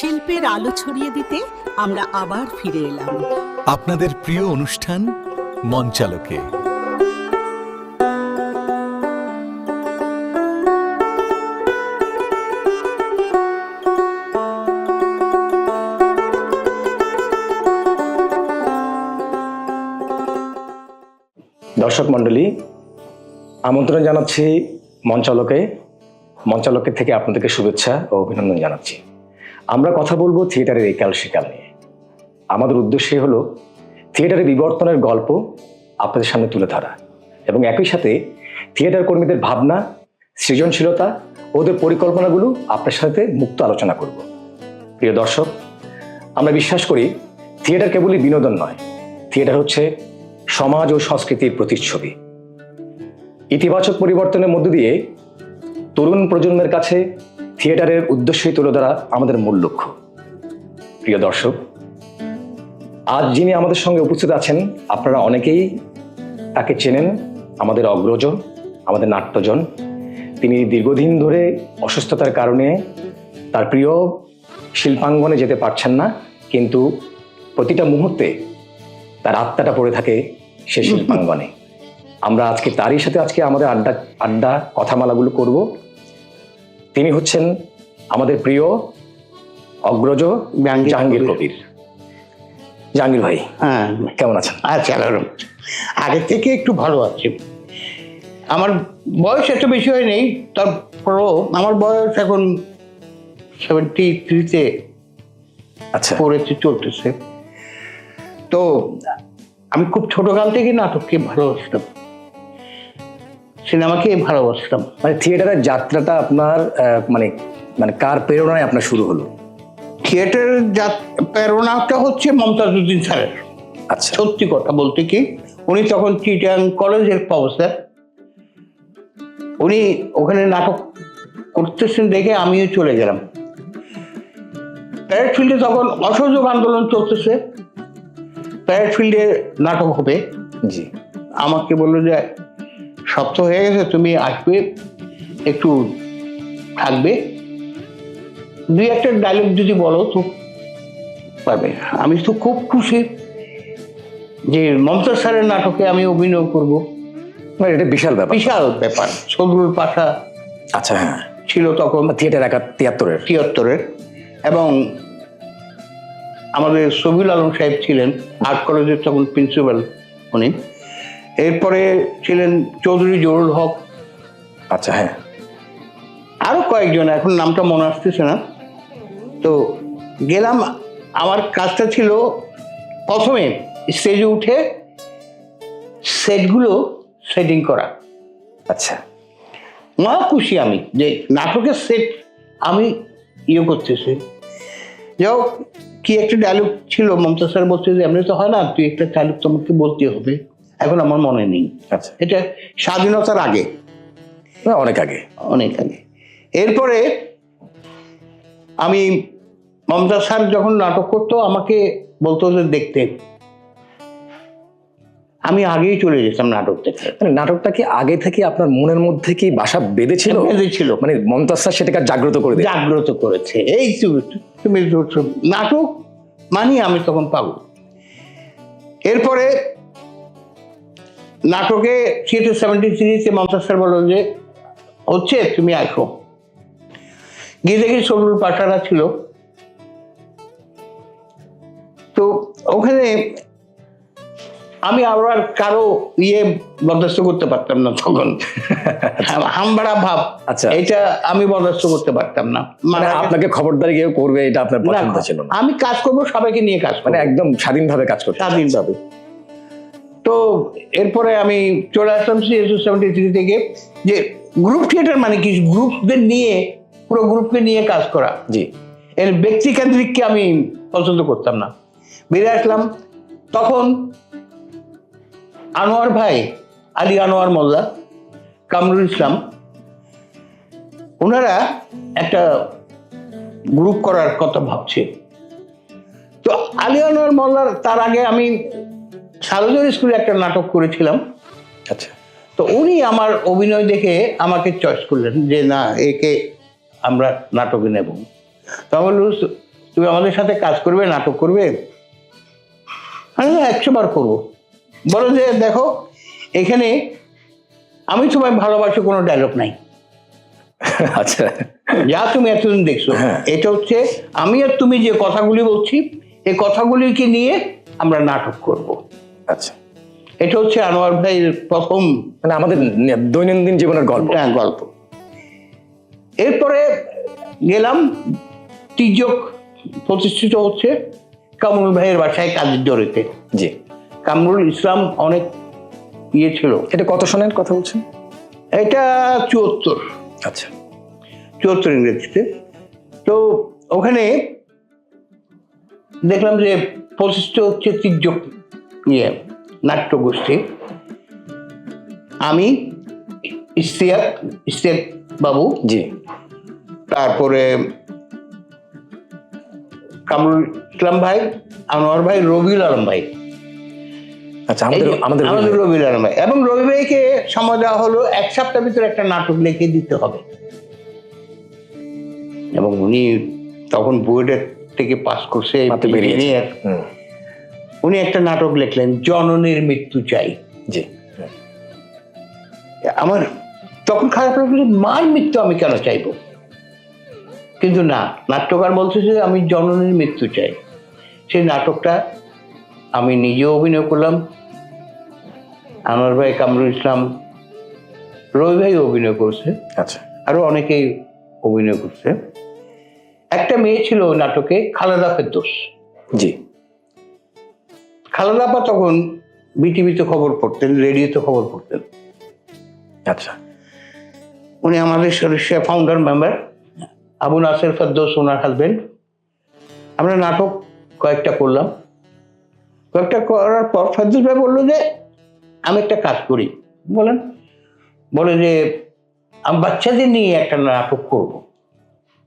শিল্পের আলো ছড়িয়ে দিতে আমরা আবার ফিরে এলাম আপনাদের প্রিয় অনুষ্ঠান মঞ্চালোকে। দর্শক মণ্ডলী, আমন্ত্রণ জানাচ্ছি মঞ্চালোকে থেকে আপনাদেরকে শুভেচ্ছা ও অভিনন্দন জানাচ্ছি। আমরা কথা বলবো থিয়েটারের একাল সেকাল নিয়ে। আমাদের উদ্দেশ্যই হলো থিয়েটারের বিবর্তনের গল্প আপনাদের সামনে তুলে ধরা এবং একই সাথে থিয়েটার কর্মীদের ভাবনা, সৃজনশীলতা, ওদের পরিকল্পনাগুলো আপনার সাথে মুক্ত আলোচনা করব। প্রিয় দর্শক, আমরা বিশ্বাস করি থিয়েটার কেবলই বিনোদন নয়, থিয়েটার হচ্ছে সমাজ ও সংস্কৃতির প্রতিচ্ছবি। ইতিবাচক পরিবর্তনের মধ্য দিয়ে তরুণ প্রজন্মের কাছে থিয়েটারের উদ্দেশ্যই তুলে ধরা আমাদের মূল লক্ষ্য। প্রিয় দর্শক, আজ যিনি আমাদের সঙ্গে উপস্থিত আছেন, আপনারা অনেকেই তাকে চেনেন, আমাদের অগ্রজ, আমাদের নাট্যজন। তিনি দীর্ঘদিন ধরে অসুস্থতার কারণে তার প্রিয় শিল্পাঙ্গনে যেতে পারছেন না, কিন্তু প্রতিটা মুহূর্তে তার আত্মাটা পড়ে থাকে সে শিল্পাঙ্গনে। আমরা আজকে তারই সাথে আমাদের আড্ডা কথামালাগুলো করব। তিনি হচ্ছেন আমাদের প্রিয় অগ্রজ জাহাঙ্গীর কবির। জাহাঙ্গীর ভাই, হ্যাঁ, কেমন আছেন? আচ্ছা, আগের থেকে একটু ভালো আছে। আমার বয়স এত বেশি হয় নেই, তারপরও আমার বয়স এখন 73-তে আচ্ছা, পড়েছে, চলতেছে। তো আমি খুব ছোটকাল থেকে নাটককে ভালোবাসতাম, সিনেমাকে ভালোবাসতাম। মানে থিয়েটারের যাত্রাটা আপনার মানে কার প্রেরণায় আপনার শুরু হলো? থিয়েটারের প্রেরণাটা হচ্ছে মমতাজ উদ্দিন স্যারের। আচ্ছা, সত্যি কথা বলতে কি, উনি তখন চিটাং কলেজের প্রফেসর। উনি ওখানে নাটক করতেছেন দেখে আমিও চলে গেলাম। প্যারেড ফিল্ডে তখন অসহযোগ আন্দোলন চলতেছে, প্যারেড ফিল্ডে নাটক হবে। জি। আমাকে বললো যে সপ্ত হয়ে গেছে, তুমি আসবে, একটু থাকবে, 2-একটা ডায়লগ যদি বলো তো পারবে। আমি তো খুব খুশি যে মমতাজ স্যারের নাটকে আমি অভিনয় করব। এটা বিশাল ব্যাপার। বিশাল ব্যাপার। সদরুল পাশা আচ্ছা, হ্যাঁ, ছিল তখন থিয়েটার 73-এর, এবং আমাদের সবিউল আলম সাহেব ছিলেন আর্ট কলেজের তখন প্রিন্সিপাল উনি। এরপরে ছিলেন চৌধুরী জহুরুল হক। আচ্ছা, হ্যাঁ, আরো কয়েকজন, এখন নামটা মনে আসতেছে না। তো গেলাম, আমার কাজটা ছিল প্রথমে স্টেজে উঠে সেটগুলো সেটিং করা। আচ্ছা, মহা খুশি আমি যে নাটকের সেট আমি করতেছি। যাও, কি একটা ডায়লগ ছিল, মমতাজ স্যার বলছে যে এমনি তো হয় না, তুই একটা ডায়লগ তোমাকে বলতে হবে। এখন আমার মনে নেই। আচ্ছা, এটা স্বাধীনতার আগে, অনেক আগে। এরপরে আমি মমতাজ স্যার যখন নাটক করতো আমাকে বলতো যে দেখতে, আমি আগেই চলে যেতাম নাটক দেখতে। মানে নাটকটা কি আগে থেকে আপনার মনের মধ্যে কি বাসা বেঁধেছিল? মানে মমতাজ স্যার সেটাকে জাগ্রত করেছে। এই তুমি নাটক মানি আমি তখন পাবো। এরপরে নাটকে থিয়েটার 73-তে মমতাজ স্যার বললেন যে হচ্ছে, তুমি আসো। গিয়ে দেখি সরুল পাঠারা ছিল। তো ওখানে আমি আবার কারো বরদাস্ত করতে পারতাম না তখন। হামবাড়া ভাব, আচ্ছা, এটা আমি বরদাস্ত করতে পারতাম না। মানে আপনাকে খবরদারি কেউ করবে এটা আপনার পছন্দ ছিল না? আমি কাজ করবো, সবাইকে নিয়ে কাজ, মানে একদম স্বাধীনভাবে কাজ করতে। স্বাধীনভাবে। তো এরপরে আমি চলে আসলাম CSO 73 থেকে, যে গ্রুপ থিয়েটার মানে কি, গ্রুপদের নিয়ে, পুরো গ্রুপকে নিয়ে কাজ করা। জি। এর ব্যক্তিকেন্দ্রিককে আমি পছন্দ করতাম না। বেরিয়ে আসলাম, তখন আনোয়ার ভাই, আলী আনোয়ার মোল্লা, কামরুল ইসলাম, ওনারা একটা গ্রুপ করার কথা ভাবছে। তো আলী আনোয়ার মোল্লার তার আগে আমি সারোজের স্কুলে একটা নাটক করেছিলাম। আচ্ছা। তো উনি আমার অভিনয় দেখে আমাকে চয়েস করলেন যে না, একে আমরা নাটকে নেব। তো আমি বললাম তুমি আমাদের সাথে কাজ করবে, নাটক করবে? আমি 100 বার করবো। বলো যে দেখো এখানে আমি তোমায় ভালোবাসি কোনো ডায়লগ নাই। আচ্ছা, যা তুমি এতদিন দেখছো, হ্যাঁ। এটা হচ্ছে আমি আর তুমি যে কথাগুলি বলছি, এই কথাগুলিকে নিয়ে আমরা নাটক করব। আচ্ছা, এটা হচ্ছে আনোয়ার ভাইয়ের প্রথম মানে আমাদের দৈনন্দিন জীবনের গল্প। গল্প। এরপরে গেলাম, তির্যক প্রতিষ্ঠিত হচ্ছে কামরুল ভাইয়ের বাসায় কাজের জড়িতে। জি, কামরুল ইসলাম অনেক ইয়ে ছিল। এটা কত সনের কথা বলছেন? এটা 74। আচ্ছা, 74 ইংরেজিতে। তো ওখানে দেখলাম যে প্রতিষ্ঠিত হচ্ছে তির্যক ইয়ে নাট্য গোষ্ঠী। আমি, ইশতিয়াক বাবু, জি, তারপরে কামরুল ইসলাম ভাই, আনোয়ার ভাই, রবিউল আলম ভাই। আচ্ছা, আমাদের রবিউল আলম ভাই এবং রবি ভাইকে সময় দেওয়া হলো 1 সপ্তাহের ভিতরে একটা নাটক লিখে দিতে হবে। এবং উনি তখন বুয়েটের থেকে পাস করছে, মাত্র বেরিয়েছে। ইঞ্জিনিয়ার। উনি একটা নাটক লিখলেন, জননীর মৃত্যু চাই। জি, আমার তখন খারাপ লাগলো, মার মৃত্যু আমি কেন চাইবো? কিন্তু না, নাট্যকার বলছে যে আমি জননীর মৃত্যু চাই। সেই নাটকটা আমি নিজেও অভিনয় করলাম, আনোয়ার ভাই, কামরুল ইসলাম, রবি ভাই অভিনয় করছে, আচ্ছা, আরো অনেকেই অভিনয় করছে। একটা মেয়ে ছিল ওই নাটকে, খালেদা ফেরদৌস। জি, খালেদা আপা তখন বিটিভিতে খবর পড়তেন, রেডিওতে খবর পড়তেন। আচ্ছা, উনি আমাদের সে ফাউন্ডার মেম্বার, আবু নাসের ফেরদৌস ওনার হাজবেন্ড। আমরা নাটক কয়েকটা করলাম। কয়েকটা করার পর ফেরদৌস ভাই বললো যে আমি একটা কাজ করি। বলেন? বলে যে আমি বাচ্চাদের নিয়ে একটা নাটক করব।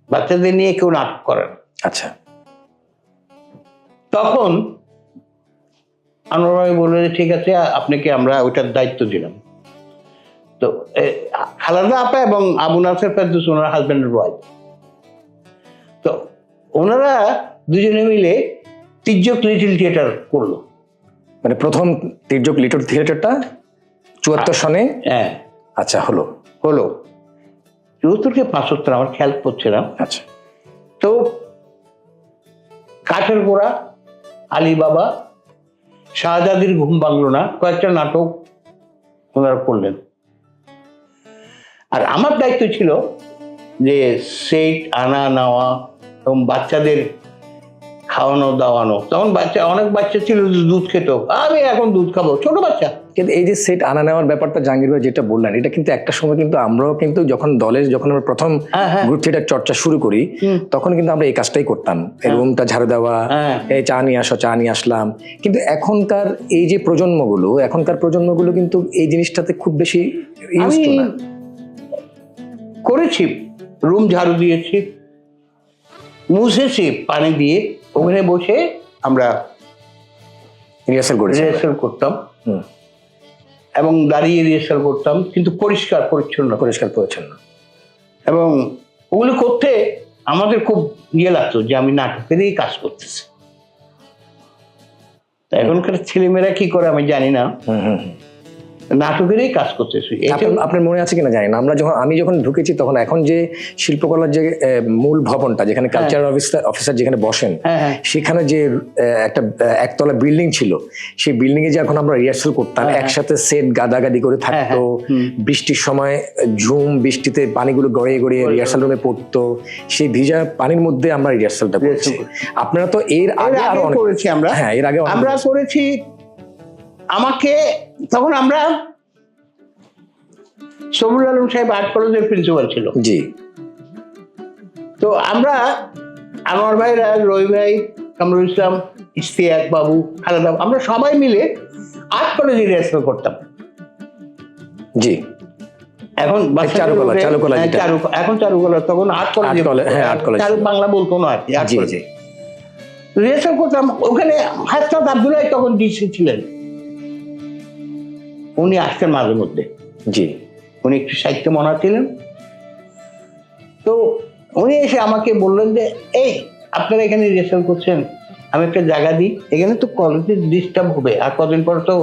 বাচ্চাদের নিয়ে কেউ নাটক করেন। আচ্ছা, তখন আনোয়ার ভাই বললো যে ঠিক আছে, আপনাকে আমরা ওইটার দায়িত্ব দিলাম। তো খালেদা আপা এবং আবু নাসের ফেরদৌস ওনার হাজবেন্ডের ওয়াইফ, তো ওনারা দুজনে মিলে তির্যক লিটল থিয়েটার করলো। মানে প্রথম তির্যক লিটল থিয়েটারটা 74 সনে। হ্যাঁ, আচ্ছা, হলো 74 কি 75 আমার খেয়াল পড়ছে না। আচ্ছা, তো কাঠের গোড়া, আলী বাবা, শাহজাদির ঘুম ভাঙলো না, কয়েকটা নাটক ওনারা করলেন। আর আমার দায়িত্ব ছিল যে সেট আনা নেওয়া এবং বাচ্চাদের খাওয়ানো দাওয়ানো। তখন অনেক বাচ্চা ছিল দুধ খেত, আমি এখন দুধ খাবো, ছোট বাচ্চা। কিন্তু এই যে সেট আনা নেওয়ার ব্যাপারটা জাহাঙ্গীর ভাই যেটা বললেন, এটা কিন্তু একটা সময় কিন্তু আমরাও কিন্তু যখন আমরা প্রথম গ্রুপ থিয়েটার চর্চা শুরু করি, তখন কিন্তু আমরা এই কাজটাই করতাম। এই রুমটা ঝাড়ু দেওয়া, এই চা নিয়ে আসো, চা নিয়ে আসলাম। কিন্তু এখনকার প্রজন্মগুলো কিন্তু এই জিনিসটাতে খুব বেশি ইউজ আমি না। করেছি, রুম ঝাড়ু দিয়েছি, মুছেছি পানি দিয়ে, ওখানে বসে আমরা রিহার্সাল করতাম এবং দাঁড়িয়ে রিহার্সাল করতাম, কিন্তু পরিষ্কার পরিচ্ছন্ন। এবং ওগুলো করতে আমাদের খুব ইয়ে লাগতো যে আমি নাটকেরই কাজ করতেছি। এখনকার ছেলেমেয়েরা কি করে আমি জানি না, নাটকেরই কাজ করতেছি। আপনার মনে আছে কিনা জানি না, আমি যখন ঢুকেছি তখন এখন যে শিল্পকলার যে মূল ভবনটা, যেখানে কালচারাল অফিসার যেখানে বসেন, সেখানে যে একটা একতলা বিল্ডিং ছিল, সেই বিল্ডিং এ যে এখন আমরা রিহার্সাল করতাম, একসাথে সেট গাদাগাদি করে থাকতো, বৃষ্টির সময় বৃষ্টিতে পানিগুলো গড়িয়ে গড়িয়ে রিহার্সাল রুমে পড়তো, সেই ভিজা পানির মধ্যে আমরা রিহার্সালটা করেছি। আপনারা তো এর আগে আরো অনেক করেছি। আমরা করেছি। আমাকে তখন আমরা সবুল আলম সাহেব আর্ট কলেজের প্রিন্সিপাল ছিল। জি, তো আমরা আনোয়ার ভাই, রবি ভাই, কামরুল ইসলাম, ইশতিয়াক বাবু, খালেদা, আমরা সবাই মিলে আর্ট কলেজে রিহার্সাল করতাম। জি, এখন এখন চারুকলা, তখন আর্ট কলেজ, চারু বাংলা বলতো না আর কি। রিহার্সাল করতাম ওখানে। হাসনাত আব্দুল্লাহ তখন ডিসি ছিলেন, উনি আসতেন মাঝে মধ্যে। জি, উনি একটু সাহিত্য মনা ছিলেন। তো উনি এসে আমাকে বললেন যে এই আপনারা এখানে রিহার্সাল করছেন, আমি একটা জায়গা দিই, এখানে তো কলেজে ডিস্টার্ব হবে, আর কদিন পর তো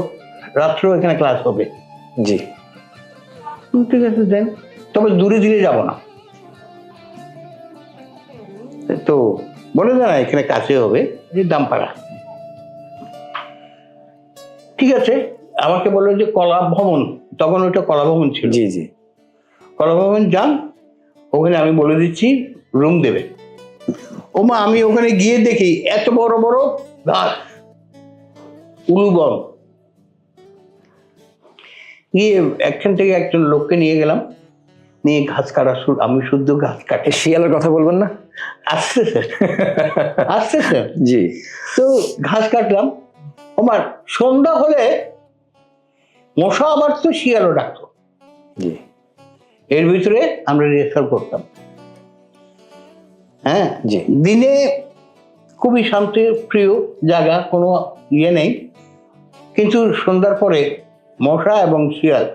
রাত্রেও এখানে ক্লাস হবে। জি। ঠিক আছে দেন, তবে দূরে দূরে যাব না। তো বলে দেন এখানে কাছে হবে, যে দামপাড়া। ঠিক আছে, আমাকে বললো যে কলা ভবন, তখন ওইটা কলা ভবন ছিল। জি জি। কলা ভবন যান, ওখানে আমি বলে দিচ্ছি রুম দেবে। ওমা আমি ওখানে গিয়ে দেখি এত বড় বড় গাছ, উলুবন। গিয়ে একখান থেকে একজন লোককে নিয়ে গেলাম, নিয়ে ঘাস কাটা শুরু, আমি শুদ্ধ ঘাস কাটে। শিয়ালের কথা বলবেন না? আসতেছে আসতেছে। জি। তো ঘাস কাটলাম, আমার সন্ধ্যা হলে মশা আবার তো শিয়ালও ডাকতো। জি। এর ভিতরে আমরা রিহার্সাল করতাম। হ্যাঁ জি। দিনে খুবই শান্তি প্রিয় জায়গা, কোনো ইয়ে নেই, কিন্তু সন্ধ্যার পরে মশা এবং শিয়াল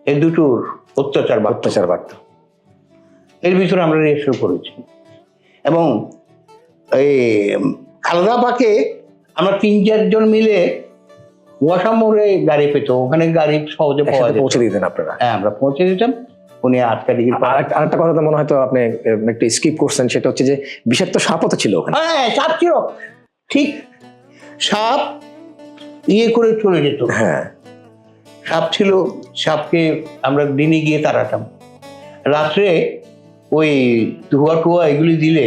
এই দুটোর অত্যাচার বাড়ত। এর ভিতরে আমরা রিহার্সাল করেছি। এবং এই খালদা পাকে আমরা 3-4 জন মিলে ওয়াসা মোড়ে গাড়ি পেত, ওখানে গাড়ি সহজে পাওয়া যেত। পৌঁছে দিতেন আপনারা? হ্যাঁ, আমরা পৌঁছে দিতাম। উনি 8টা ডিগ্রি। আরেকটা কথা তো মনে হয়তো আপনি একটু স্কিপ করছেন, সেটা হচ্ছে যে বিষাক্ত সাপও তো ছিল ওখানে। হ্যাঁ, সাপ ছিল, ঠিক। সাপ ইয়ে করে চলে যেত। হ্যাঁ, সাপ ছিল, সাপকে আমরা দিনে গিয়ে তাড়াতাম। রাত্রে ওই ধোয়া টোয়া এগুলি দিলে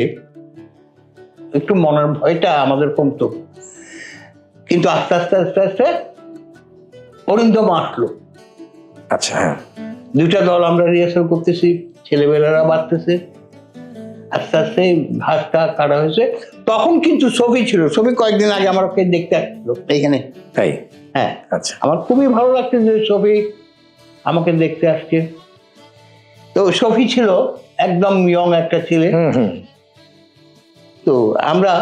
একটু মনের ভয়টা আমাদের কমতো। কিন্তু আস্তে আস্তে আস্তে আস্তে অরিন্দম আসলো। আচ্ছা। হ্যাঁ, 2টা দল আমরা রিহার্সাল করতেছি, ছেলেবেলারা বাড়তেছে, আস্তে আস্তে ঘাসটা কাটা হয়েছে। তখন কিন্তু ছবি ছিল, ছবি কয়েকদিন আগে আমাকে দেখতে আসছিল এইখানে। তাই? হ্যাঁ। আচ্ছা। আমার খুবই ভালো লাগছে যে ছবি আমাকে দেখতে আসছে। তো সফি ছিল একদম ইয়ং একটা ছেলে। তো আমরা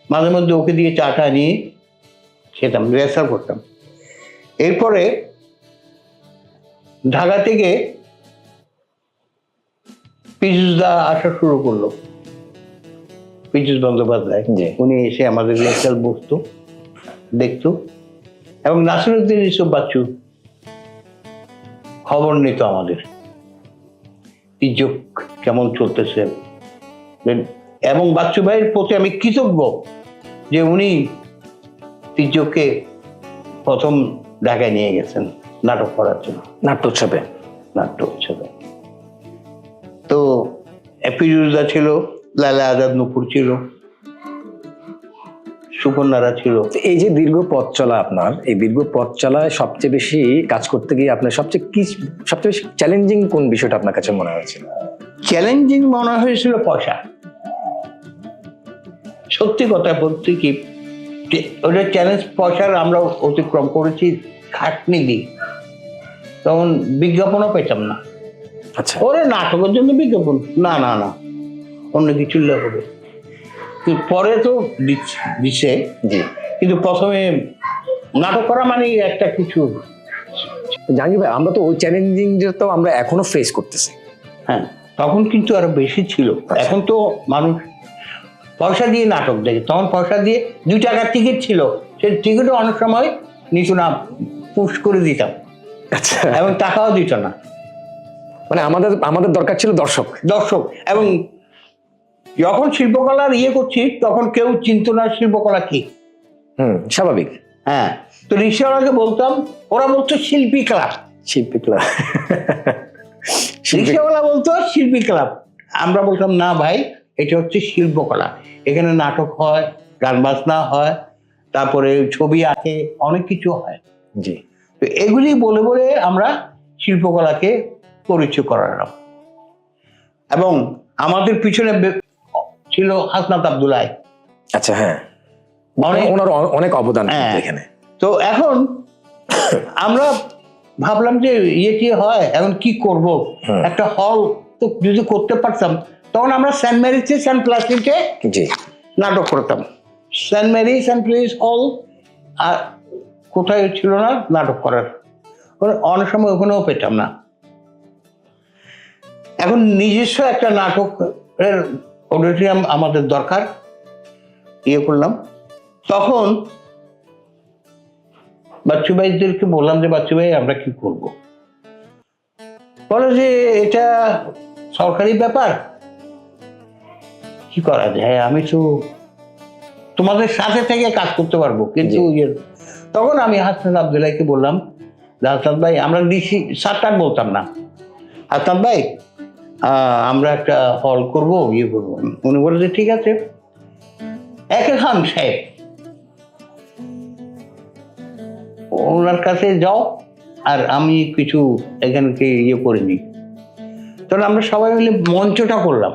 মাঝে মধ্যে ওকে দিয়ে চাটা নিয়ে খেতাম, রিহার্সাল করতাম। এরপরে ঢাকা থেকে পীযুষদা আসা শুরু করলো, পীযুষ বন্দ্যোপাধ্যায়। উনি এসে আমাদের রিহার্সাল বসতো, দেখতো, এবং নাসিরুদ্দিন ইউসুফ বাচ্চু খবর নিত আমাদের, তির্যক কেমন চলতেছে। এবং বাচ্চু ভাইয়ের প্রতি আমি কৃতজ্ঞ যে উনি তির্যককে প্রথম ঢাকায় নিয়ে গেছেন নাটক করার জন্য, নাট্যোৎসবে। তো পীযুষদা ছিল, লালা আজাদ নূপুর ছিল, সুকন্যারা ছিল। এই যে দীর্ঘ পথ চলা আপনার, এই দীর্ঘ পথ চলায় সবচেয়ে বেশি কাজ করতে গিয়ে আপনার সবচেয়ে বেশি চ্যালেঞ্জিং কোন বিষয়টা আপনার কাছে মনে হয়েছিল? চ্যালেঞ্জিং মনে হয়েছিল পয়সা। সত্যি কথা বলতে কি, ওটা চ্যালেঞ্জ পয়সার আমরা অতিক্রম করেছি, খাটনি দিই। তখন বিজ্ঞাপনও পেতাম না। আচ্ছা। ওরে নাটকের জন্য বিজ্ঞাপন, না না না, অন্য কিছু হবে। পরে তো দিচ্ছে, কিন্তু প্রথমে নাটক করা মানে একটা কিছু। জাহাঙ্গীর ভাই, আমরা তো ওই চ্যালেঞ্জিং তো আমরা এখনো ফেস করতেছি। হ্যাঁ, তখন কিন্তু আরো বেশি ছিল। এখন তো মানুষ পয়সা দিয়ে নাটক দেখে, তখন পয়সা দিয়ে 2 টাকার টিকিট ছিল, সেই টিকিটও অনেক সময় নিত না, পুশ করে দিতাম। আচ্ছা। এবং টাকাও দিত না। মানে আমাদের দরকার ছিল দর্শক। এবং যখন শিল্পকলার করছি তখন কেউ চিনত না শিল্পকলা কি। স্বাভাবিক। হ্যাঁ, তো রিক্সাওয়ালাকে বলতাম, ওরা বলতো শিল্পী ক্লাব। রিক্সাওয়ালা বলতো শিল্পী ক্লাব, আমরা বলতাম না ভাই, এটা হচ্ছে শিল্পকলা, এখানে নাটক হয়, গান বাজনা হয়, তারপরে ছবি আঁকে, অনেক কিছু হয়। জি। তো এগুলি বলে বলে আমরা শিল্পকলাকে পরিচয় করালাম। এবং আমাদের পিছনে ছিল হাসনাত আব্দুল্লাহ। আচ্ছা। হ্যাঁ, ওনার অনেক অবদান এখানে। তো এখন আমরা ভাবলাম যে কি হয়, এখন কি করব, একটা হল তো যদি করতে পারতাম। তখন আমরা সেন্ট ম্যারিজে, সেন্ট প্লাসিডে নাটক করতাম। সেন্ট ম্যারি, সেন্ট প্লাসিড হল, আর কোথায় ছিল না নাটক করার, অনেক সময় ওখানেও পেতাম না। এখন নিজস্ব একটা নাটকের অডিটোরিয়াম আমাদের দরকার, ইয়ে করলাম। তখন বাচ্চু ভাইদেরকে বললাম যে বাচ্চু ভাই আমরা কি করব, বলে যে এটা সরকারি ব্যাপার, কি করা যায়, আমি তো তোমাদের সাথে থেকে কাজ করতে পারবো, কিন্তু তখন আমি হাসনাত আব্দুল্লাহকে বললাম, হাসনাত ভাই, আমরা ডিসি স্যার বলতাম না, হাসনাত ভাই আমরা একটা হল করব, ইয়ে করবো। উনি বলে যে ঠিক আছে, একে খান সাহেব ওনার কাছে যাও, আর আমি কিছু এখানকে ইয়ে করিনি। তখন আমরা সবাই মিলে মঞ্চটা করলাম।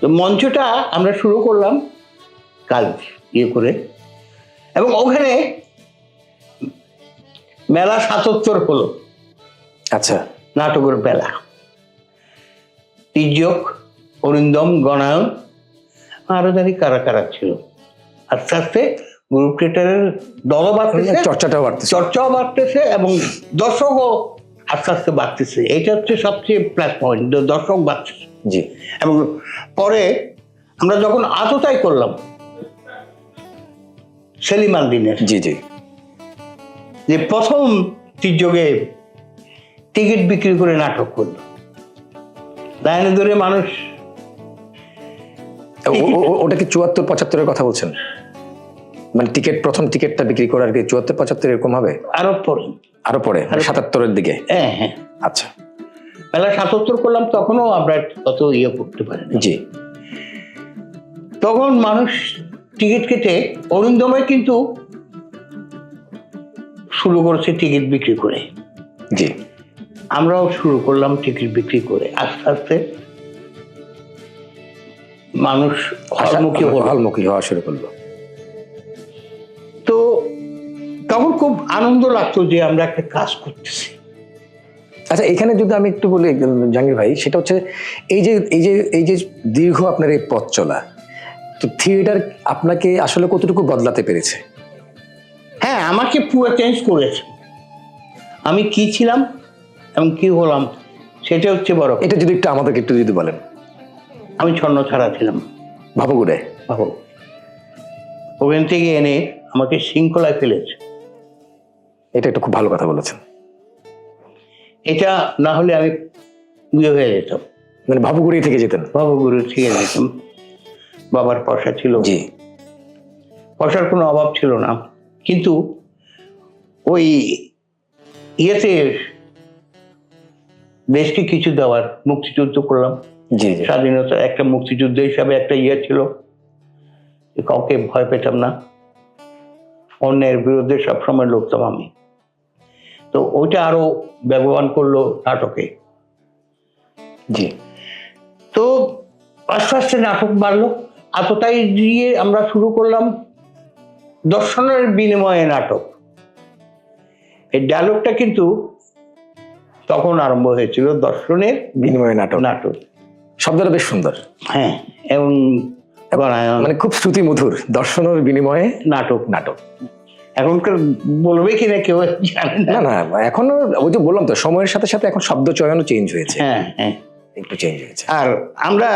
তো মঞ্চটা আমরা শুরু করলাম কাজ ইয়ে করে, এবং ওখানে মেলা ৭৭ হলো। আচ্ছা, নাটকের মেলা, তির্যক, অরিন্দম, গণায়ন, আরো জানি কারা কারা ছিল। আস্তে আস্তে গ্রুপ থিয়েটারের দলও বাড়তেছে, চর্চাও বাড়তেছে, এবং দর্শকও আস্তে আস্তে বাড়তেছে। এটা হচ্ছে সবচেয়ে প্লাস পয়েন্ট, দর্শক বাড়তেছে। জি। এবং পরে আমরা যখন আততাই করলাম সেলিম আল দিনের, জি জি, যে প্রথম তির্যকে টিকিট বিক্রি করে নাটক করলো, লাইনে ধরে মানুষ। ওটা কি ৭৪-৭৫-এর কথা বলছেন? মানে প্রথম টিকিটটা বিক্রি করার কি ৭৪-৭৫ এরকম হবে? আরো পরে ৭৭-এর দিকে। হ্যাঁ হ্যাঁ, আচ্ছা, মেলা ৭৭ করলাম, তখনও আমরা অত ইয়ে করতে পারি। জি। তখন মানুষ টিকিট কেটে, অরিন্দমে কিন্তু শুরু করেছে টিকিট বিক্রি করে, জি। আমরাও শুরু করলাম টিকিট বিক্রি করে। আস্তে আস্তে মানুষ হলমুখী হওয়া শুরু করলো। তো তখন খুব আনন্দ লাগতো যে আমরা একটা কাজ করতেছি। আচ্ছা, এখানে যদি আমি একটু বলি জাহাঙ্গীর ভাই, সেটা হচ্ছে এই যে দীর্ঘ আপনার এই পথ চলা, তো থিয়েটার আপনাকে আসলে কতটুকু বদলাতে পেরেছে? হ্যাঁ, আমাকে পুরো চেঞ্জ করেছে। আমি কি ছিলাম এবং কি হলাম সেটা হচ্ছে বড়। এটা যদি একটু আমাদেরকে একটু যদি বলেন। আমি ছন্ন ছাড়া ছিলাম ভাবগুড়ে, ওখান থেকে এনে আমাকে শৃঙ্খলায় ফেলেছে। এটা একটা খুব ভালো কথা বলেছেন। এটা না হলে আমি বিয়ে হয়ে যেতাম। মানে ভাবগুড়ি থেকে যেতেন? ভাবগুড়ি থেকে যেতাম। বাবার পয়সা ছিল, জি, পয়সার কোনো অভাব ছিল না, কিন্তু ওই ইয়েতে দেশকে কিছু দেওয়ার, মুক্তিযুদ্ধ করলাম। জি, স্বাধীনতা একটা মুক্তিযুদ্ধ হিসাবে একটা ইয়ে ছিল, কাউকে ভয় পেতাম না, অন্যের বিরুদ্ধে সবসময় লড়তাম আমি। তো ওইটা আরো ব্যবহার করলো নাটকে। জি। তো আস্তে আস্তে নাটক বাড়লো, এতটাই দিয়ে আমরা শুরু করলাম দর্শনের বিনিময়ে নাটক। এই ডায়লগটা কিন্তু তখন আরম্ভ হয়েছিল, দর্শনের বিনিময়ে নাটক। শব্দটা বেশ সুন্দর। হ্যাঁ, এবং মানে খুব শ্রুতি মধুর, দর্শনের বিনিময়ে নাটক। এখনকার বলবে কিনা কেউ জানে না। না, এখন ওই যে বললাম তো, সময়ের সাথে সাথে এখন শব্দ চয়নও চেঞ্জ হয়েছে। হ্যাঁ হ্যাঁ, একটু চেঞ্জ হয়েছে। আর আমরা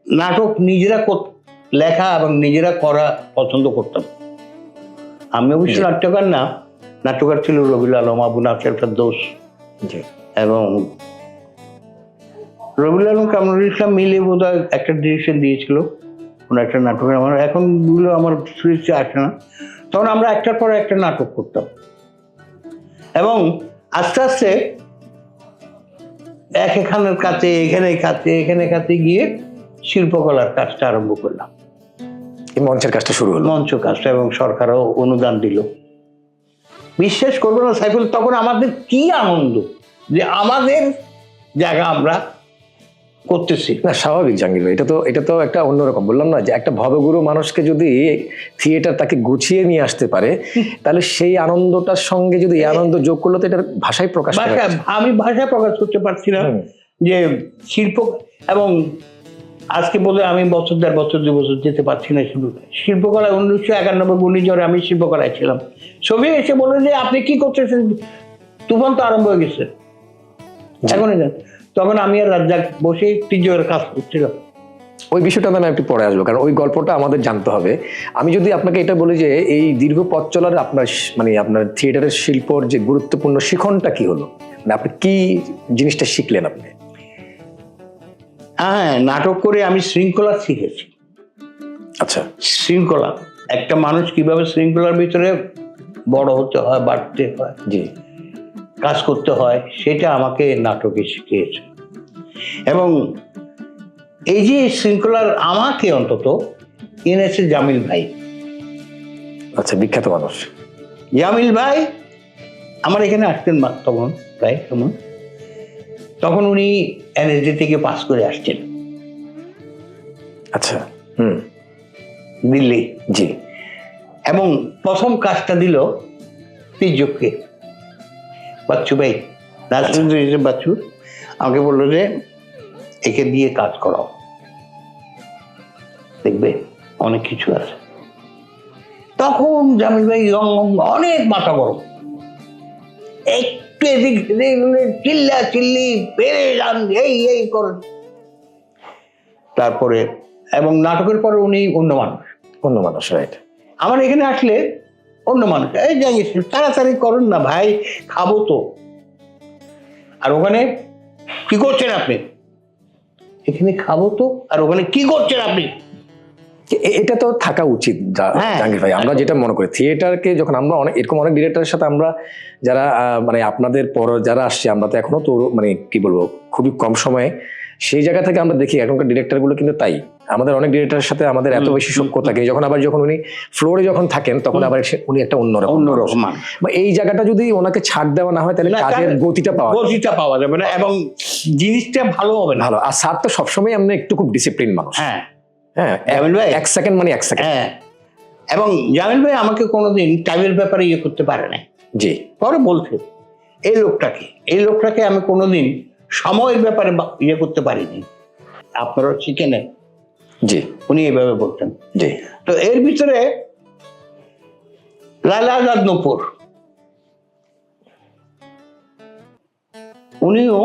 নাটক নিজেরা লেখা এবং নিজেরা করা পছন্দ করতাম। আমি অবশ্য নাট্যকার না, নাট্যকার ছিল রবিউল আলম, আবু নাসের ফেরদৌস, এবং রবিউল আলম কামরুল ইসলাম মিলে বোধহয় একটা ডিরেকশন দিয়েছিল কোনো একটা নাটকের। আমার এখন গুলো আমার স্মৃতিতে আসে না। তখন আমরা একটার পর একটা নাটক করতাম, এবং আস্তে আস্তে এখানের কাছে, এখানে কাছে গিয়ে শিল্পকলার কাজটা আরম্ভ করলাম। এই মঞ্চের কাজটা শুরু হলো, মঞ্চ কাজটা, এবং সরকারও অনুদান দিল। বিশ্বাস করবো না সাইফুল, তখন আমাদের কি আনন্দ যে আমাদের জায়গা আমরা করতেছি। না, স্বাভাবিক জাহাঙ্গীর ভাই, এটা তো একটা অন্যরকম। বললাম না যে একটা ভবগুরু মানুষকে যদি থিয়েটার তাকে গুছিয়ে নিয়ে আসতে পারে, তাহলে সেই আনন্দটার সঙ্গে যদি এই আনন্দ যোগ করলো, তো এটার ভাষায় প্রকাশ আমি ভাষায় প্রকাশ করতে পারছি না যে শিল্প। এবং আজকে বলে আমি বছর ১.৫ বছর ২ বছর যেতে পারছি না শিল্পকলায়। ১৯৯১ ঘূর্ণিঝড়ে আমি শিল্পকলায় ছিলাম। ছবি এসে বলে যে আপনি কি করতেছেন, তুফান তো আরম্ভ হয়ে গেছে এখনই। তখন আমি আর রাজ্জাক বসে তির্যকের কাজ করছিলাম। ওই বিষয়টা আমি একটু পরে আসবো, কারণ ওই গল্পটা আমাদের জানতে হবে। আমি যদি আপনাকে এটা বলি যে এই দীর্ঘ পথ চলার আপনার মানে আপনার থিয়েটারের শিল্পর যে গুরুত্বপূর্ণ শিখনটা কি হলো, মানে আপনি কি জিনিসটা শিখলেন আপনি? হ্যাঁ, নাটক করে আমি শৃঙ্খলা শিখেছি। আচ্ছা। শৃঙ্খলা, একটা মানুষ কিভাবে শৃঙ্খলার ভিতরে বড় হতে হয়, বাড়তে হয়, জি। কাজ করতে হয়, সেটা আমাকে নাটকে শিখিয়েছে। এবং এই যে শৃঙ্খলার আমাকে অন্তত এনেছে জামিল ভাই। আচ্ছা, বিখ্যাত মানুষ জামিল ভাই আমার এখানে আসতেন তখন প্রায় সময়। তখন উনি এনএসডি থেকে পাস করে আসছেন। আচ্ছা। দিল্লি। জি। এবং প্রথম কাজটা দিল পিজকে, বাচ্চু ভাই, নাসিরুদ্দিন হিসেবে বাচ্চু আমাকে বললো যে একে দিয়ে কাজ করাও, দেখবে অনেক কিছু আছে। তখন জামিল ভাই অনেক মাথা গরম, একটু এদিক চিল্লা চিল্লি বেড়ে যান, এই করেন। তারপরে এবং নাটকের পরে উনি অন্য মানুষ, রাইট। আমার এখানে আসলে অন্য মানুষ, এই যাই তাড়াতাড়ি করুন না ভাই, খাবো তো। আর ওখানে কি করছেন আপনি? এখানে খাবো তো, আর ওখানে কি করছেন আপনি? এটা তো থাকা উচিত জাহাঙ্গীর ভাই। আমরা যেটা মনে করি থিয়েটারকে যখন আমরা এরকম অনেক ডিরেক্টরের সাথে আমরা যারা মানে আপনাদের পর যারা আসছে, আমরা তো এখনো তো মানে কি বলবো খুবই কম সময়ে, সেই জায়গা থেকে আমরা দেখি এখনকার ডিরেক্টর গুলো কিন্তু তাই আমাদের অনেক ডিরেক্টরের সাথে আমাদের এত বেশি সখ্য থাকে, যখন উনি ফ্লোরে যখন থাকেন তখন আবার উনি একটা অন্যরকম মানুষ। এই জায়গাটা যদি ওনাকে ছাড় দেওয়া না হয় তাহলে কাজের গতিটা পাওয়া যাবে না এবং জিনিসটা ভালো হবে না। ভালো। আর স্যার তো সবসময় আমরা একটু খুব ডিসিপ্লিন মানুষ। হ্যাঁ, এক সেকেন্ড মানে এক সেকেন্ড। হ্যাঁ, এবং জামিল ভাই আমাকে কোনোদিন টাইমের ব্যাপারে ইয়ে করতে পারে না। জি। পরে বলছে এই লোকটাকে আমি কোনোদিন সময়ের ব্যাপারে ইয়ে করতে পারিনি, আপনারা শিখে নেন। জি। উনি এইভাবে বলতেন। জি। তো এর ভিতরে লায়লা আজাদ নূপুর, উনিও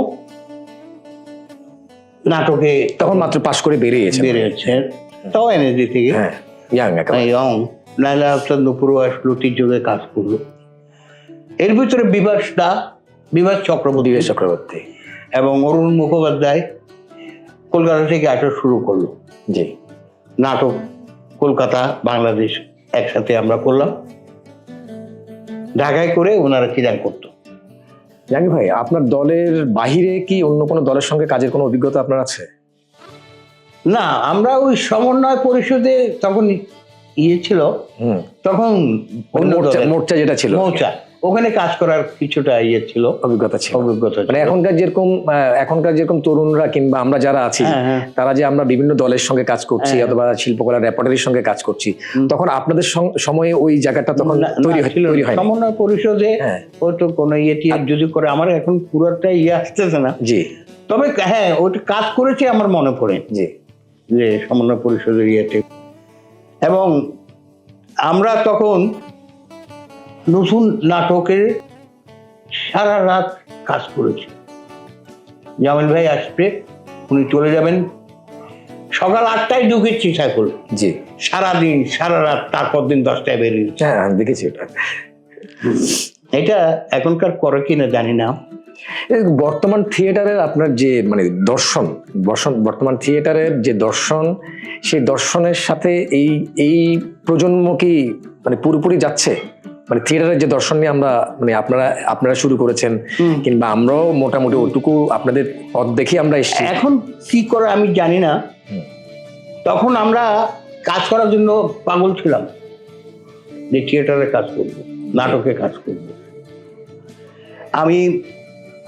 নাটকে তখন মাত্র পাশ করে বেরিয়েছেন, তাও এনএসডি থেকে। হ্যাঁ, ইয়ং লায়লা আজাদ নূপুরও আসলো, তির্যকে কাজ করলো। এর ভিতরে বিভাস চক্রবর্তী এবং অরুণ মুখোপাধ্যায় কলকাতা থেকে আসা শুরু করলো। জি। নাটক কলকাতা বাংলাদেশ একসাথে আমরা করলাম, ঢাকায় করে ওনারা কিরান করতো। জাহাঙ্গীর ভাই, আপনার দলের বাহিরে কি অন্য কোনো দলের সঙ্গে কাজের কোনো অভিজ্ঞতা আপনার আছে? না, আমরা ওই সমন্বয় পরিষদে তখন ইয়ে ছিল, তখন মোর্চা যেটা ছিল, ওখানে কাজ করার কিছুটা ইয়ে ছিল, অভিজ্ঞতা মানে এখনকার যেরকম তরুণরা কিংবা আমরা যারা আছি তারা যে আমরা বিভিন্ন দলের সঙ্গে কাজ করছি অথবা শিল্পকলা রেপার্টারির সঙ্গে কাজ করছি, তখন আপনাদের সময়ে ওই জায়গাটা তখন তৈরি হয় সমন্বয় পরিষদে হয়তো কোনো ইয়েটি যদি করে, আমার এখন পুরোটা ইয়ে আসতেছে না। জি। তবে হ্যাঁ, ওটা কাজ করেছে আমার মনে পড়ে। জি। যে সমন্বয় পরিষদের ইয়েতে, এবং আমরা তখন নতুন নাটকের সারা রাত কাজ করেছি। জামিল ভাই আসবে, উনি চলে যাবেন, সকাল 8টায় ঢুকেছি সাইকেল। জি। সারাদিন সারা রাত, তারপর দিন 10টায় বেরিয়েছি। হ্যাঁ, দেখেছি এটা এখনকার করে কিনা জানি না। বর্তমান থিয়েটারের আপনার যে মানে বর্তমান থিয়েটারের যে দর্শন, সেই দর্শনের সাথে এই প্রজন্ম কি মানে পুরোপুরি যাচ্ছে? মানে থিয়েটারের যে দর্শন নিয়ে আমরা মানে আপনারা শুরু করেছেন, কিংবা আমরাও মোটামুটি ওটুকু আপনাদের পথ দেখি আমরা এসেছি। এখন কি করে আমি জানি না, তখন আমরা কাজ করার জন্য পাগল ছিলাম, যে থিয়েটারে কাজ করব, নাটকে কাজ করব। আমি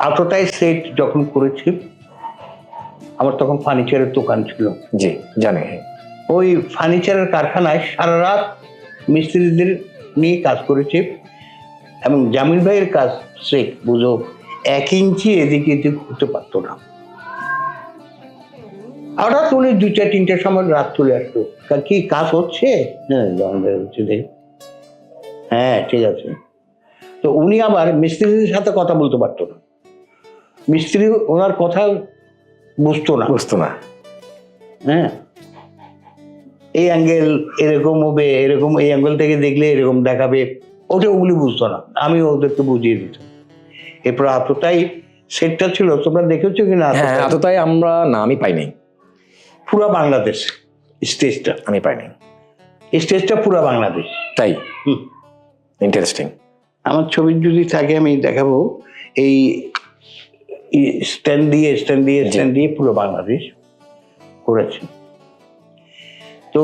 এতটাই সেট যখন করেছি, আমার তখন ফার্নিচারের দোকান ছিল। জি, জানি। ওই ফার্নিচারের কারখানায় সারা রাত মিস্ত্রিদের নিয়ে কাজ করেছি, এবং জামিল ভাইয়ের কাজ সেট বুঝো 1 ইঞ্চি এদিকে হতে পারতো না। হঠাৎ উনি 2-3টার সময় রাত চলে আসতো, কি কাজ হচ্ছে? হ্যাঁ, ঠিক আছে। তো উনি আবার মিস্ত্রিদের সাথে কথা বলতে পারতো না, মিস্ত্রি ওনার কথা বুঝতো না। হ্যাঁ, এই অ্যাঙ্গেল এরকম হবে, এরকম এই অ্যাঙ্গেল থেকে দেখলে এরকম দেখাবে, ওটা ওগুলি বুঝতো না, আমি ওদেরকে বুঝিয়ে দিতাম। এরপর এতটাই সেটটা ছিল, তোমরা দেখেছো কিনা? হ্যাঁ, এতটাই আমরা না, আমি পাইনি। পুরা বাংলাদেশ স্টেজটা, আমি পাইনি স্টেজটা পুরা বাংলাদেশ। তাই? হুম। ইন্টারেস্টিং। আমার ছবি যদি থাকে আমি দেখাবো, এই স্ট্যান্ড দিয়ে পুরো বাংলাদেশ করেছে। তো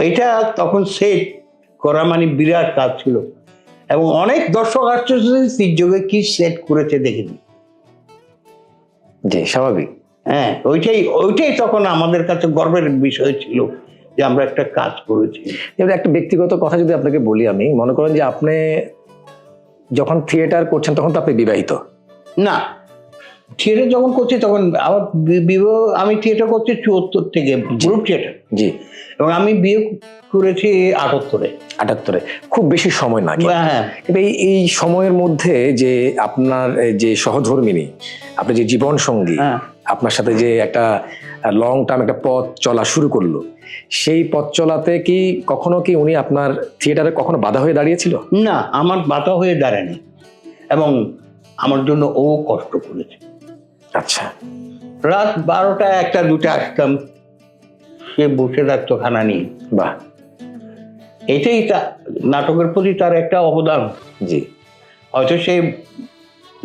এটা তখন সেট করা মানে বিরাট কাজ ছিল, এবং অনেক দর্শক আসছে তির্যকে কি সেট করেছে দেখিনি। জি, স্বাভাবিক। হ্যাঁ, ওইটাই তখন আমাদের কাছে গর্বের বিষয় ছিল যে আমরা একটা কাজ করেছি। এবার একটা ব্যক্তিগত কথা যদি আপনাকে বলি, আমি মনে করেন যে আপনি যখন থিয়েটার করছেন তখন তো আপনি বিবাহিত না, থিয়েটার যখন করছি তখন আমার বিবাহ, আমি থিয়েটার করছি 74 থেকে, গ্রুপ থিয়েটার। জি। এবং আমি বিয়ে করেছি 78-এ। 78-এ, খুব বেশি সময় না। হ্যাঁ, কিন্তু এই সময়ের মধ্যে যে আপনার যে সহধর্মিনী, আপনার যে জীবন সঙ্গী, হ্যাঁ। আপনার সাথে যে একটা লং টার্ম একটা পথ চলা শুরু করলো, সেই পথ চলাতে কি কখনো কি উনি আপনার থিয়েটারে কখনো বাধা হয়ে দাঁড়িয়েছিল? না, আমার বাধা হয়ে দাঁড়ায়নি, এবং আমার জন্য ও কষ্ট করেছে। আচ্ছা। রাত 12টা 1টা 2টা আসতাম, সে বসে থাকতো খানা নিয়ে। বাহ। এটাই নাটকের প্রতি তার একটা অবদান। জি। হয়তো সে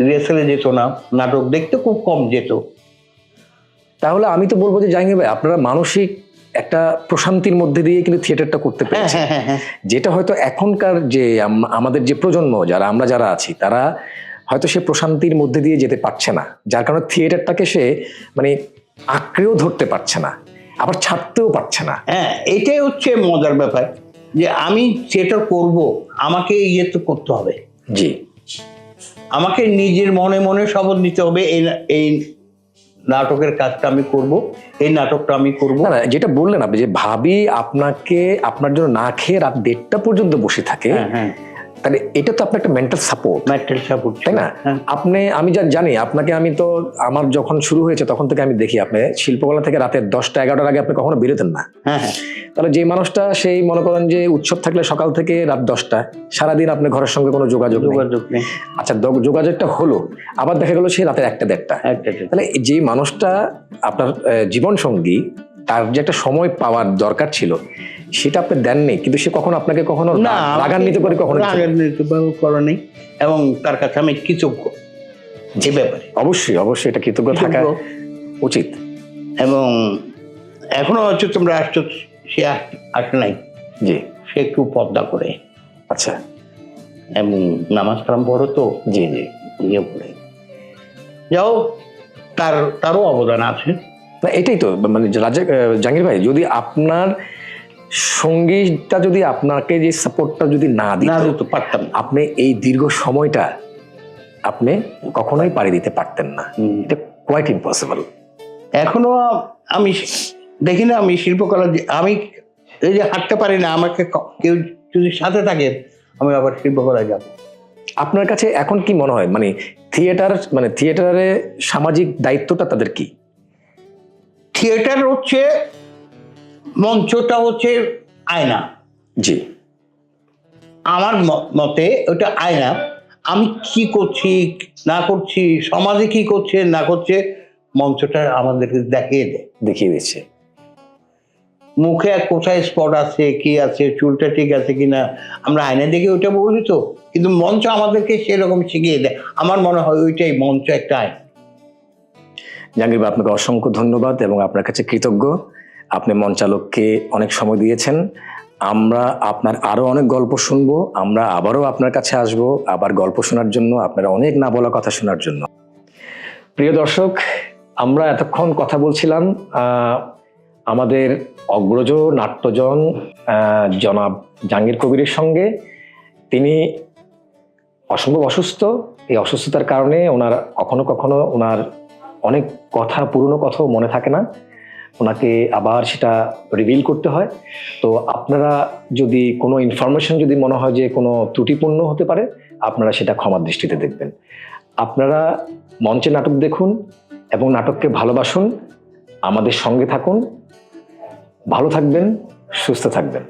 রিহার্সালে যেত না, নাটক দেখতে খুব কম যেত। তাহলে আমি তো বলবো যে জাহাঙ্গীর ভাই, আপনারা মানসিক একটা প্রশান্তির মধ্যে দিয়ে কিন্তু থিয়েটারটা করতে পেরেছেন, যেটা হয়তো এখনকার যে আমাদের যে প্রজন্ম আমরা যারা আছি, তারা হয়তো সে প্রশান্তির মধ্যে দিয়ে যেতে পারছে না, যার কারণে থিয়েটারটাকে সে মানে আঁকড়েও ধরতে পারছে না, আবার ছাড়তেও পারছে না। হ্যাঁ, এটাই হচ্ছে মজার ব্যাপার, যে আমি থিয়েটার করব, আমাকে ইয়ে তো করতে হবে। জি। আমাকে নিজের মনে মনে শপথ নিতে হবে, এই নাটকের কাজটা আমি করব, এই নাটকটা আমি করব। না, যেটা বললেন আপনি, যে ভাবি আপনাকে আপনার জন্য না খেয়ে রাত 1:30টা পর্যন্ত বসে থাকে, হ্যাঁ, তাহলে এটা তো আপনার একটা মেন্টাল সাপোর্ট, তাই না? আমি জানি আপনাকে, আমি তো আমার যখন শুরু হয়েছে তখন থেকে আমি দেখি আপনি শিল্পকলা থেকে রাতে 10টা 11টার আগে আপনি কখনো বেরোতেন না। তাহলে যে মানুষটা, সেই মনে করেন যে উৎসব থাকলে সকাল থেকে রাত 10টা, সারাদিন আপনার ঘরের সঙ্গে কোনো যোগাযোগ নেই। আচ্ছা, যোগাযোগটা হলো, আবার দেখা গেলো সেই রাতের 1টা 1:30টা। তাহলে যে মানুষটা আপনার জীবন সঙ্গী, তার যে একটা সময় পাওয়ার দরকার ছিল, সেটা আপনি দেননি, কিন্তু সে কখনো আপনাকে কখনো রাগান্বিত করে কখনো করে নেই, এবং তার কাছে আমি কৃতজ্ঞ যে ব্যাপারে। অবশ্যই অবশ্যই এটা কৃতজ্ঞ থাকা উচিত। এবং এখনো হচ্ছে তোমরা আসছো, সে আসে নাই। জি। সে একটু পর্দা করে। আচ্ছা। এবং নামাজ কালাম পড়ো তো। জি জি। ইয়ে করে যাও, তারও অবদান আছে। না, এটাই তো মানে জাহাঙ্গীর ভাই, যদি আপনার সঙ্গীটা যদি আপনাকে যে সাপোর্টটা যদি না দিত পারতাম, আপনি এই দীর্ঘ সময়টা আপনি কখনোই পাড়ি দিতে পারতেন না। এটা কোয়াইট ইম্পসিবল। এখনো আমি দেখি না, আমি শিল্পকলা, আমি এই যে হাঁটতে পারি না, আমাকে কেউ যদি সাথে থাকে আমি আবার শিল্পকলায় যাব। আপনার কাছে এখন কি মনে হয়, মানে থিয়েটারে সামাজিক দায়িত্বটা তাদের কি? থিয়েটার হচ্ছে, মঞ্চটা হচ্ছে আয়না। জি। আমার মতে ওটা আয়না। আমি কি করছি না করছি, সমাজে কি করছে না করছে, মঞ্চটা আমাদেরকে দেখিয়ে দিচ্ছে। মুখে কোথায় স্পট আছে, কি আছে, চুলটা ঠিক আছে কিনা, আমরা আয়না দেখে ওইটা বলি তো, কিন্তু মঞ্চ আমাদেরকে সেরকম শিখিয়ে দেয়। আমার মনে হয় ওইটাই মঞ্চ একটা আয়না। জাহাঙ্গীর, আপনাকে অসংখ্য ধন্যবাদ এবং আপনার কাছে কৃতজ্ঞ। আপনি মঞ্চালককে অনেক সময় দিয়েছেন। আমরা আপনার আরো অনেক গল্প শুনবো, আমরা আবারও আপনার কাছে আসবো, আবার গল্প শোনার জন্য, আপনার অনেক না বলা কথা শোনার জন্য। প্রিয় দর্শক, আমরা এতক্ষণ কথা বলছিলাম আমাদের অগ্রজ নাট্যজন জনাব জাহাঙ্গীর কবিরের সঙ্গে। তিনি অসম্ভব অসুস্থ। এই অসুস্থতার কারণে ওনার কখনো কখনো ওনার অনেক কথা, পুরনো কথাও মনে থাকে না, ওনাকে আবার সেটা রিভিল করতে হয়। তো আপনারা যদি কোনো ইনফরমেশন যদি মনে হয় যে কোনো ত্রুটিপূর্ণ হতে পারে, আপনারা সেটা ক্ষমার দৃষ্টিতে দেখবেন। আপনারা মঞ্চে নাটক দেখুন এবং নাটককে ভালোবাসুন, আমাদের সঙ্গে থাকুন। ভালো থাকবেন, সুস্থ থাকবেন।